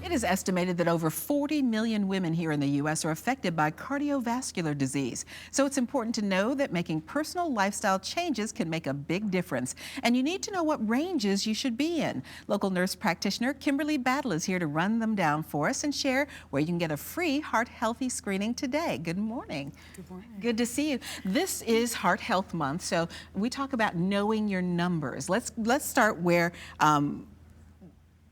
It is estimated that over 40 million women here in the U.S. are affected by cardiovascular disease. So it's important to know that making personal lifestyle changes can make a big difference. And you need to know what ranges you should be in. Local nurse practitioner Kimberly Battle is here to run them down for us and share where you can get a free heart healthy screening today. Good morning. Good morning. Good to see you. This is Heart Health Month, so we talk about knowing your numbers. Let's start where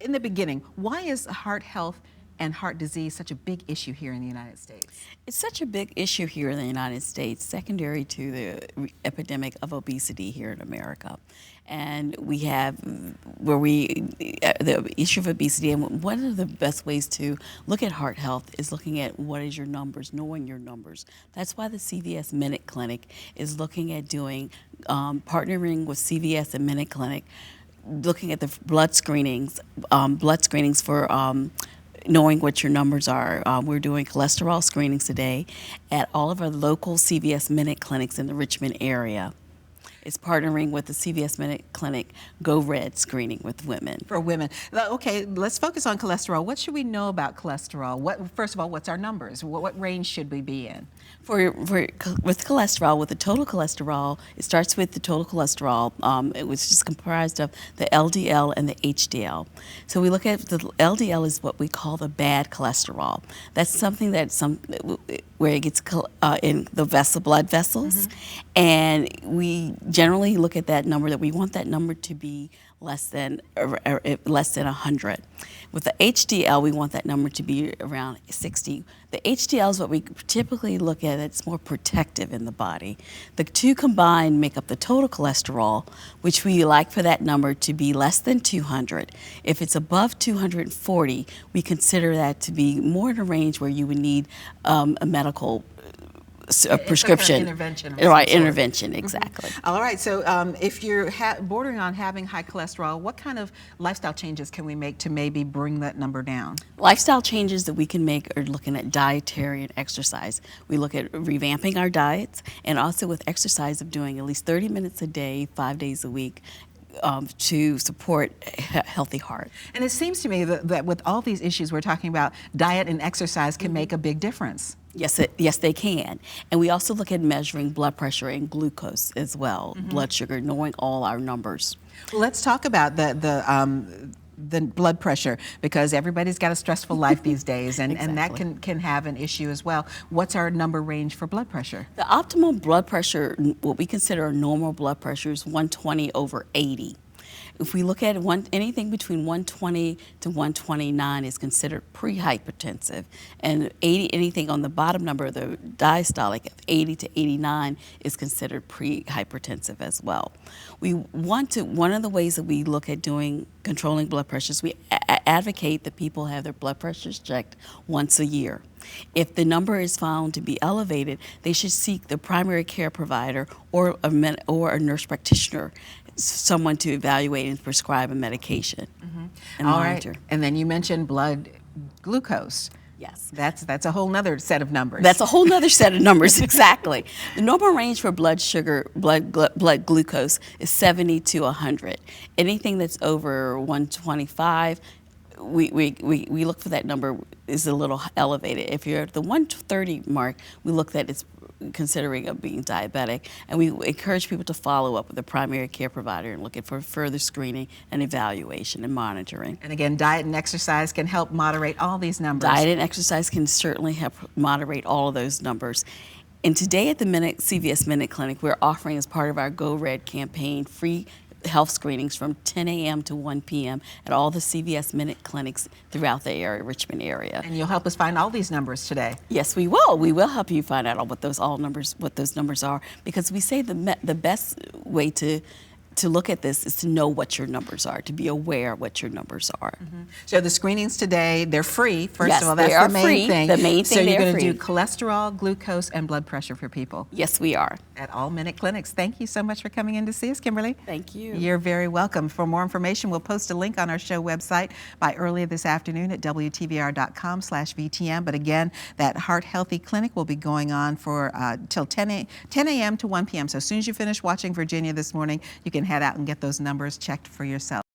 in the beginning, why is heart health and heart disease such a big issue here in the United States? It's such a big issue here in the United States, secondary to the epidemic of obesity here in America. And we have the issue of obesity, and one of the best ways to look at heart health is looking at what is your numbers, knowing your numbers. That's why the CVS Minute Clinic is looking at doing, partnering with CVS and Minute Clinic, looking at the blood screenings for knowing what your numbers are. We're doing cholesterol screenings today at all of our local CVS Minute clinics in the Richmond area. It's partnering with the CVS Minute Clinic Go Red screening with women. For women. Okay, let's focus on cholesterol. What should we know about cholesterol? First of all, what's our numbers? What range should we be in? With cholesterol, with the total cholesterol, it starts with the total cholesterol, which is comprised of the LDL and the HDL. So we look at the LDL is what we call the bad cholesterol. That's something where it gets in the blood vessels, and we generally look at that number, that we want that number to be less than 100. With the HDL, we want that number to be around 60. The HDL is what we typically look at. It's more protective in the body. The two combined make up the total cholesterol, which we like for that number to be less than 200. If it's above 240, we consider that to be more in a range where you would need a medical prescription. Intervention. Right, intervention, exactly. All right, so if you're bordering on having high cholesterol, what kind of lifestyle changes can we make to maybe bring that number down? Lifestyle changes that we can make are looking at dietary and exercise. We look at revamping our diets, and also with exercise of doing at least 30 minutes a day, 5 days a week, to support a healthy heart. And it seems to me that with all these issues we're talking about, diet and exercise can make a big difference. Yes, they can. And we also look at measuring blood pressure and glucose as well, blood sugar, knowing all our numbers. Well, let's talk about the blood pressure, because everybody's got a stressful life these days, and, Exactly. and that can have an issue as well. What's our number range for blood pressure? The optimal blood pressure, what we consider a normal blood pressure, is 120/80. If we look at anything between 120 to 129 is considered pre-hypertensive, and anything on the bottom number, the diastolic, 80 to 89 is considered pre-hypertensive as well. One of the ways that we look at controlling blood pressures, we advocate that people have their blood pressures checked once a year. If the number is found to be elevated, they should seek the primary care provider or a nurse practitioner, someone to evaluate and prescribe a medication and monitor. All right. And then you mentioned blood glucose. Yes. That's a whole nother set of numbers. That's a whole nother set of numbers, exactly. The normal range for blood glucose is 70 to 100. Anything that's over 125, we look for that number is a little elevated. If you're at the 130 mark, we look at it's considering of being diabetic, and we encourage people to follow up with a primary care provider and look at for further screening and evaluation and monitoring. And again, diet and exercise can help moderate all these numbers. Diet and exercise can certainly help moderate all of those numbers. And today at the CVS Minute Clinic, we're offering, as part of our Go Red campaign, free health screenings from 10 a.m. to 1 p.m. at all the CVS Minute clinics throughout the Richmond area. And you'll help us find all these numbers today. Yes, we will. We will help you find out what those numbers are, because we say the best way to look at this is to know what your numbers are, to be aware of what your numbers are. So the screenings today, they're free. First Yes, of all, that's they are the main free. thing. The main thing, so you're they're going to free. do cholesterol, glucose, and blood pressure for people Yes, we are. at all Minute clinics. Thank you so much for coming in to see us, Kimberly. Thank you. You're very welcome. For more information, we'll post a link on our show website by early this afternoon at WTVR.com/VTM. But again, that Heart Healthy Clinic will be going on for till 10 a.m. to 1 p.m. So as soon as you finish watching Virginia this morning, you can head out and get those numbers checked for yourself.